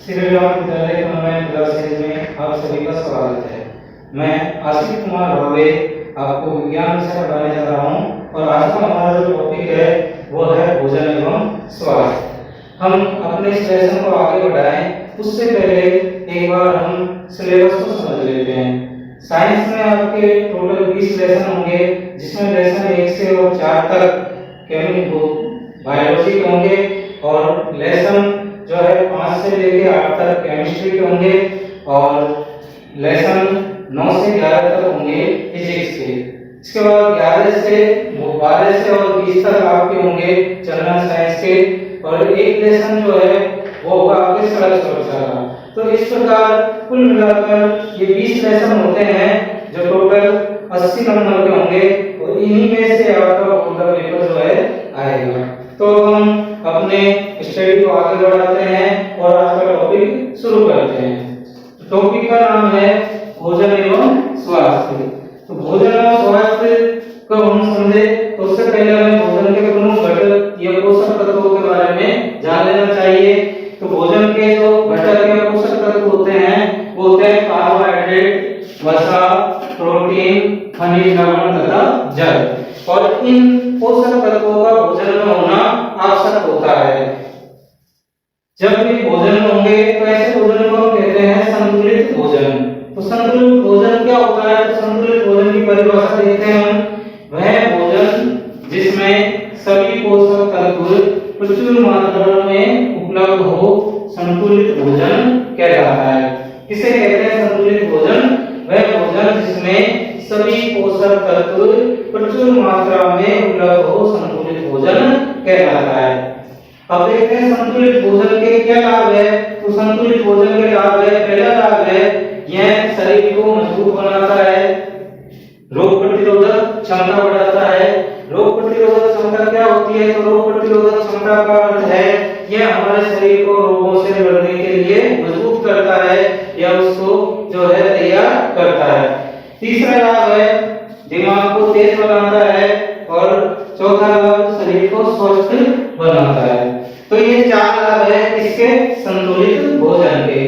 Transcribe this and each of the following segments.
श्री राम विद्यालय online classes में आप सभी का स्वागत है। मैं आशीष कुमार भावे आपको विज्ञान विषय पढ़ाने जा रहा हूँ और आज का हमारा जो टॉपिक है वो है भोजन एवं स्वास्थ्य। हम अपने इस लेसन को आगे बढ़ाएं उससे पहले एक बार हम सिलेबस को समझ लेते हैं। साइंस में आपके टोटल 20 लेसन होंगे, जिसमें लेसन 1 से और 4 तक बायोलॉजी के होंगे और लेसन जो है 5 से लेके 8 तक केमिस्ट्री के होंगे और लेसन 9 से 11 तक होंगे फिजिक्स के। इसके बाद 11 से 12 से और 20 तक आपके होंगे जनरल साइंस के और एक लेसन जो है वो होगा आपके सड़क सुरक्षा का। तो इस प्रकार कुल मिलाकर ये 20 लेसन होते हैं जो टोटल 80 नंबर के होंगे और इन्हीं में से आपका पूरा पेपर जो है आएगा। तो हम अपने स्टडी को आगे बढ़ाते हैं और आज का टॉपिक शुरू करते हैं। टॉपिक का नाम है भोजन एवं स्वास्थ्य। तो भोजन और स्वास्थ्य को हम समझे तो उससे पहले हमें भोजन के प्रमुख घटक या पोषक तत्वों के बारे में जान लेना चाहिए। तो भोजन के जो घटक या पोषक तत्व होते हैं वो होते हैं कार्बोहाइड्रेट, वसा, प्रोटीन, खनिज लवण तथा जल। और इन पोषक तत्वों का भोजन में होना आवश्यक होता है। जब भी भोजन होंगे तो ऐसे भोजन को हम कहते हैं संतुलित भोजन। तो संतुलित भोजन क्या होता है? तो संतुलित भोजन की परिभाषा देखते हैं हम, वह भोजन जिसमें सभी पोषक तत्व प्रचुर मात्रा में उपलब्ध हो संतुलित भोजन कहलाता है। किसे कहते हैं संतुलित भोजन? वह भोजन जिसमें सभी पोषक तत्व प्रचुर मात्रा में उपलब्ध हो संतुलित भोजन कहलाता है। अब देखते हैं संतुलित भोजन के क्या लाभ है। तो संतुलित भोजन के लाभ है, पहला लाभ है यह शरीर को मजबूत बनाता है, रोग प्रतिरोधक क्षमता बढ़ाता है। रोग प्रतिरोधक क्षमता क्या होती है? तो रोग प्रतिरोधक क्षमता का अर्थ है यह हमारे शरीर को रोगों से लड़ने के लिए मजबूत करता है या उसको जो है तैयार करता है। तीसरा लाभ है दिमाग को तेज बनाता है और चौथा लाभ शरीर को स्वस्थ बनाता है। तो ये 4 लाभ है इसके संतुलित भोजन के।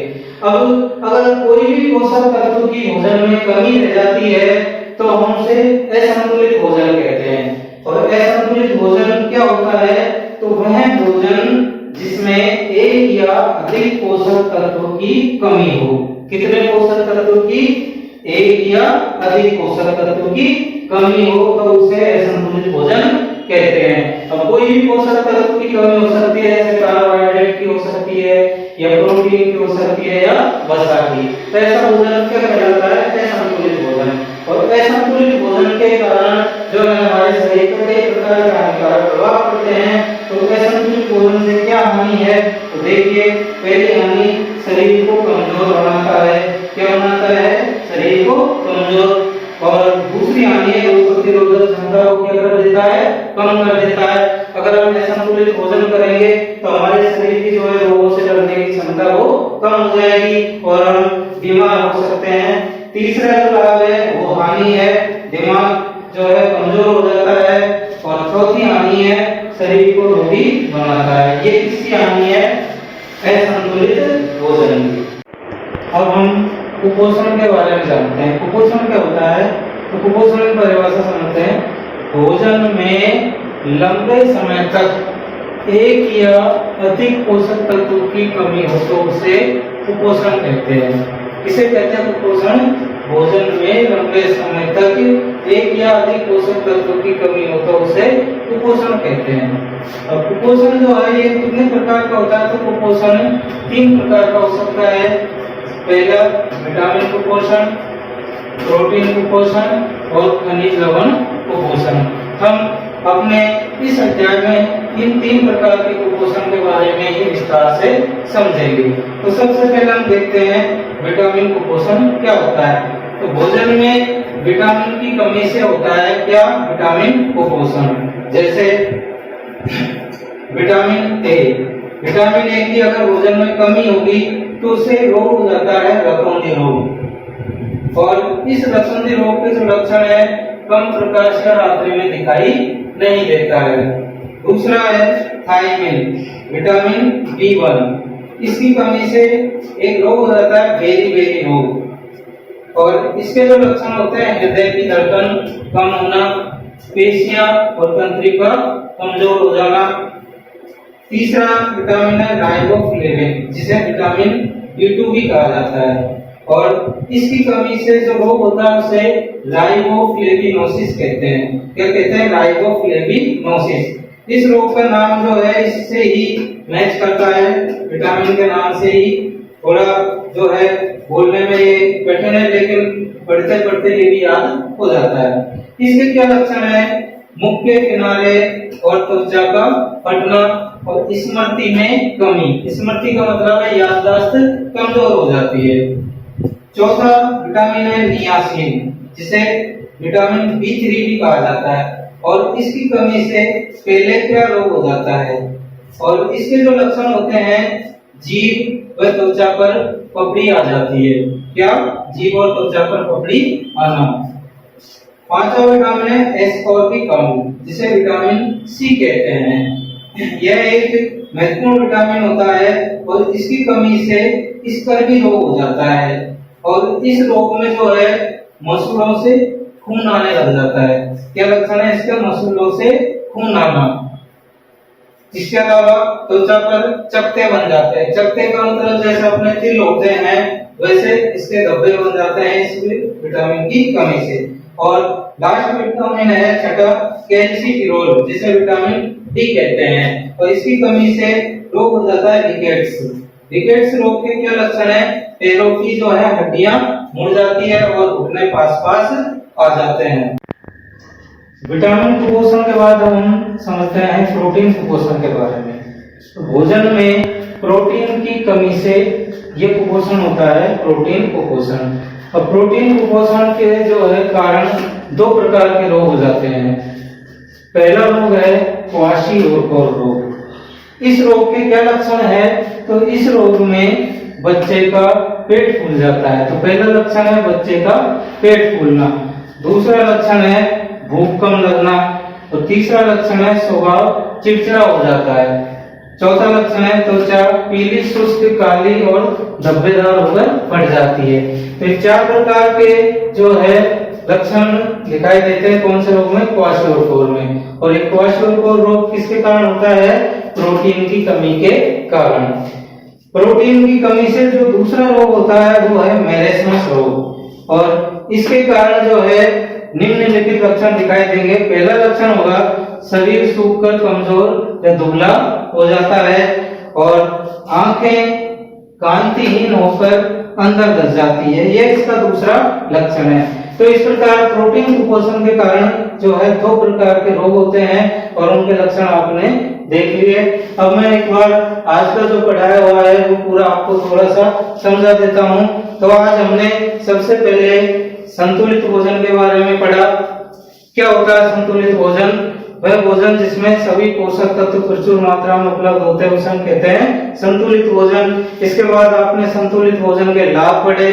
अब अगर कोई भी पोषक तत्व की भोजन में कमी रह जाती है तो हम उसे असंतुलित भोजन कहते हैं। और असंतुलित भोजन क्या होता है? तो वह भोजन जिसमें एक या अधिक पोषक तत्वों की कमी हो। कितने पोषक तत्वों की? एक या अधिक पोषक तत्वों की कमी हो तो उसे असंतुलित भोजन कहते हैं। अब कोई भी पोषक तत्व की कमी हो सकती है, जैसे कार्बोहाइड्रेट की हो सकती है या प्रोटीन की हो सकती है या वसा की। तो ऐसा भोजन क्या कहलाता है? असंतुलित भोजन। और असंतुलित भोजन के कारण जो है हमारे शरीर पर कई प्रकार के हानिकारक प्रभाव पड़ते हैं। तो असंतुलित भोजन से क्या हानि है? तो देखिए, पहली हानि शरीर को कमजोर बनाता है। क्या बनाता है? शरीर को कमजोर। और दूसरी हानि है रोग प्रतिरोधक क्षमता को क्या कर देता है? कम कर देता है। अगर हम असंतुलित भोजन करेंगे तो हमारे शरीर की जो है रोगों से लड़ने की क्षमता वो कम हो जाएगी और हम बीमार हो सकते हैं। तीसरा जो लाभ है वो हानि है, दिमाग जो है कमजोर हो जाता है। और चौथी हानि है शरीर को रोगी बनाता है। ये किसकी हानि है? असंतुलित भोजन की। अब हम कुपोषण के बारे में जानते हैं। कुपोषण क्या होता है? तो कुपोषण की परिभाषा समझते हैं। भोजन में लंबे समय तक एक या अधिक पोषक तत्वों की कमी हो तो उसे कुपोषण कहते हैं। इसे कहते हैं कुपोषण। भोजन में लंबे समय तक एक या अधिक पोषक तत्वों की कमी हो तो उसे कुपोषण कहते हैं। और कुपोषण जो है ये कितने प्रकार का होता है? तो कुपोषण 3 प्रकार का हो सकता है। पहला विटामिन कुपोषण, प्रोटीन कुपोषण और खनिज लवण कुपोषण। हम अपने इस अध्याय में इन 3 प्रकार के कुपोषण के बारे में ही विस्तार से समझेंगे। तो सबसे पहले हम देखते हैं विटामिन कुपोषण क्या होता है। तो भोजन में विटामिन की कमी से होता है क्या? विटामिन कुपोषण। जैसे विटामिन ए। विटामिन ए की अगर भोजन में कमी होगी तो उसे रोग हो जाता है रतौंधी रोग। और इस रतौंधी रोग के जो लक्षण है कम प्रकाश या रात्रि में दिखाई नहीं देता है। दूसरा है थायमिन, विटामिन B1। इसकी कमी से एक रोग हो जाता है बेरी बेरी रोग। और इसके जो लक्षण होते हैं हृदय की धड़कन कम होना, पेशियां और तंत्रिका कमजोर हो जाना। तीसरा विटामिन है राइबोफ्लेविन, जिसे विटामिन B2 भी कहा जाता है। और इसकी कमी से जो रोग होता है उसे राइबोफ्लेविनोसिस कहते हैं। क्या कहते हैं? राइबोफ्लेविनोसिस। इस रोग का नाम जो है इससे ही मैच करता है, विटामिन के नाम से ही। थोड़ा जो है बोलने में ये कठिन है, लेकिन पढ़ते पढ़ते ये भी याद हो जाता है। इसके क्या लक्षण है? मुख के किनारे और त्वचा का फटना और स्मृति में कमी। स्मृति का मतलब है याददाश्त कमजोर हो जाती है। चौथा विटामिन है नियासिन, जिसे विटामिन B3 भी कहा जाता है। और इसकी कमी से पेलेक्रिया रोग हो जाता है। और इसके जो लक्षण होते हैं, जीभ व त्वचा पर पपड़ी आ जाती है। क्या? जीभ और त्वचा पर पपड़ी आना। पांचवा विटामिन है एस्कॉर्बिक अम्ल, जिसे विटामिन C कहते हैं। यह एक महत्वपूर्ण विटामिन होता है और इसकी कमी से स्कर्वी रोग हो जाता है। और इस रोग में जो है मसूड़ों से खून आने लग जाता है। क्या लक्षण है इसके? मसूड़ों से खून आना। इसके अलावा त्वचा पर चकत्ते बन जाते हैं। चकत्ते का मतलब जैसे अपने तिल होते हैं वैसे इसके धब्बे बन जाते हैं इस विटामिन की कमी से। और लास्ट विटामिन है छठा कैल्सिफिरोल, जिसे विटामिन D कहते हैं। और इसकी कमी से रोग हो जाता है रिकेट्स। रिकेट्स रोग के क्या लक्षण है? पैरों की जो है हड्डियां मुड़ जाती है और घुटने पास पास आ जाते हैं। विटामिन कुपोषण के बाद हम समझते हैं प्रोटीन कुपोषण के बारे में। तो भोजन में प्रोटीन की कमी से ये कुपोषण होता है, प्रोटीन कुपोषण। और प्रोटीन कुपोषण के जो है कारण दो प्रकार के रोग हो जाते हैं। पहला रोग है क्वाशीओरकोर रोग। इस रोग के क्या लक्षण है? तो इस रोग में बच्चे का पेट फूल जाता है। तो पहला लक्षण है बच्चे का पेट फूलना। दूसरा लक्षण है भूख कम लगना। और तीसरा लक्षण है स्वभाव चिड़चिड़ा हो जाता है। चौथा लक्षण है त्वचा पीली, शुष्क, काली और धब्बेदार होकर फट जाती है। तो चार प्रकार के जो है लक्षण दिखाई देते हैं कौन से रोग में? क्वाशीओरकोर में। और एक क्वाशीओरकोर रोग किसके कारण होता है? प्रोटीन की कमी के कारण। प्रोटीन की कमी से जो दूसरा रोग होता है वो है मेरेस्मस रोग। और इसके कारण जो है निम्नलिखित लक्षण दिखाई देंगे। पहला लक्षण होगा शरीर सूखकर कमजोर या दुबला हो जाता है और आंखें कांतिहीन होकर अंदर धस जाती है। यह इसका दूसरा लक्षण है। तो इस प्रकार प्रोटीन कुपोषण के कारण जो है दो प्रकार के रोग होते हैं और उनके लक्षण आपने देख लिए। अब मैं एक बार आज का जो पढ़ाया हुआ है वो पूरा आपको थोड़ा सा समझा देता हूँ। तो आज हमने सबसे पहले संतुलित भोजन के बारे में पढ़ा। क्या होता है संतुलित भोजन? वह भोजन जिसमें सभी पोषक तत्व प्रचुर मात्रा में उपलब्ध होते हैं उसे हम कहते हैं संतुलित भोजन। इसके बाद आपने संतुलित भोजन के लाभ पढ़े।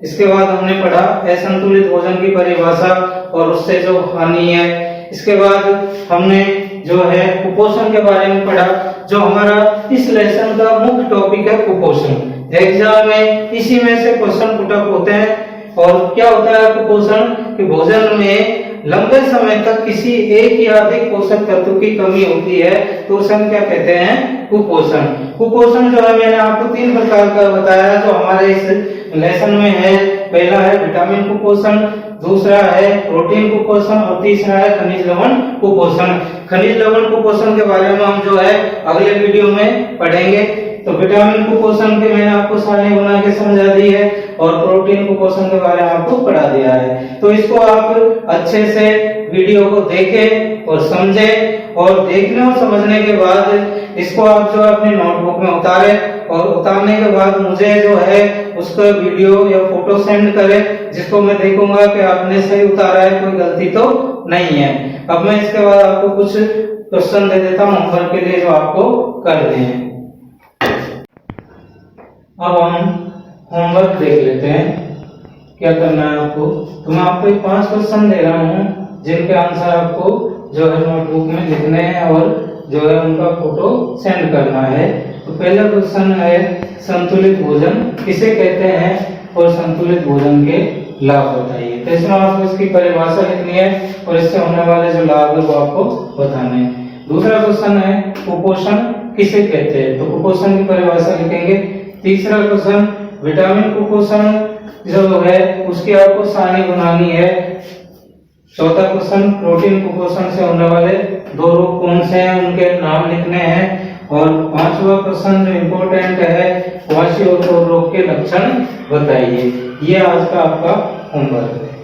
इसके बाद हमने पढ़ा असंतुलित भोजन की परिभाषा और उससे जो हानि है। इसके बाद हमने जो है कुपोषण के बारे में पढ़ा, जो हमारा इस लेसन का मुख्य टॉपिक है कुपोषण। एग्जाम में इसी में से क्वेश्चन पुट अप होते हैं। और क्या होता है कुपोषण? कि भोजन में लंबे समय तक किसी एक या अधिक पोषक तत्व की कमी होती है तो उसे हम क्या कहते हैं? कुपोषण। कुपोषण जो है मैंने आपको तीन प्रकार का बताया जो हमारे इस लेसन में है। पहला है विटामिन कुपोषण, दूसरा है प्रोटीन कुपोषण और तीसरा है खनिज लवण कुपोषण। खनिज लवण कुपोषण के बारे में हम जो है अगले वीडियो में पढ़ेंगे। तो विटामिन कुपोषण के मैंने आपको सारणी बना के समझा दी है और प्रोटीन कुपोषण के बारे में आपको पढ़ा दिया है। तो इसको आप अच्छे से वीडियो को देखें और समझें और देखने और समझने के बाद इसको आप जो अपनी नोटबुक में उतारें और उतारने के बाद मुझे जो है उसका वीडियो या फोटो सेंड करें, जिसको मैं देखूंगा कि आपने सही उतारा है, कोई गलती तो नहीं है। अब मैं इसके बाद आपको कुछ क्वेश्चन दे देता हूँ होमवर्क के लिए जो आपको करने हैं। अब हम होमवर्क देख लेते हैं क्या करना है आपको। तो मैं आपको 5 क्वेश्चन दे रहा हूँ जिनके आंसर आपको जो है नोटबुक में लिखने हैं और जो है उनका फोटो सेंड करना है। तो पहला क्वेश्चन है संतुलित भोजन किसे कहते हैं और संतुलित भोजन के लाभ बताइए। तो इसमें आपको इसकी परिभाषा लिखनी है और इससे होने वाले जो लाभ है वो आपको बताने हैं। दूसरा क्वेश्चन है कुपोषण किसे कहते हैं, तो कुपोषण की परिभाषा लिखेंगे। तीसरा क्वेश्चन विटामिन कुपोषण जो है उसकी आपको सारणी बनानी है। चौथा क्वेश्चन प्रोटीन कुपोषण से होने वाले दो रोग कौन से हैं उनके नाम लिखने हैं। और पांचवा क्वेश्चन जो इम्पोर्टेंट है क्वाशी और रोग के लक्षण बताइए। ये आज का आपका होमवर्क है।